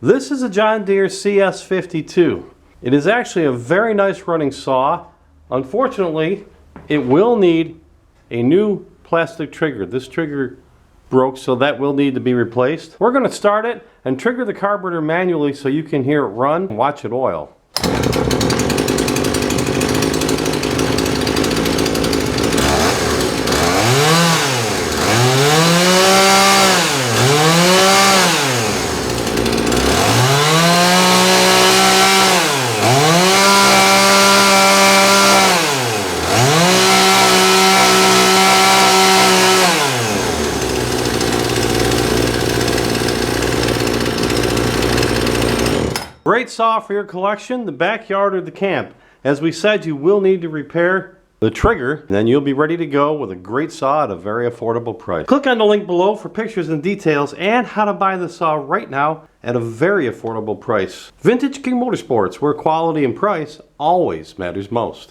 This is a John Deere CS52. It is actually a very nice running saw. Unfortunately, it will need a new plastic trigger. This trigger broke, so that will need to be replaced. We're going to start it and trigger the carburetor manually so you can hear it run and watch it oil. Great saw for your collection, the backyard, or the camp. As we said, you will need to repair the trigger, then you'll be ready to go with a great saw at a very affordable price. Click on the link below for pictures and details and how to buy the saw right now at a very affordable price. Vintage King Motorsports, where quality and price always matters most.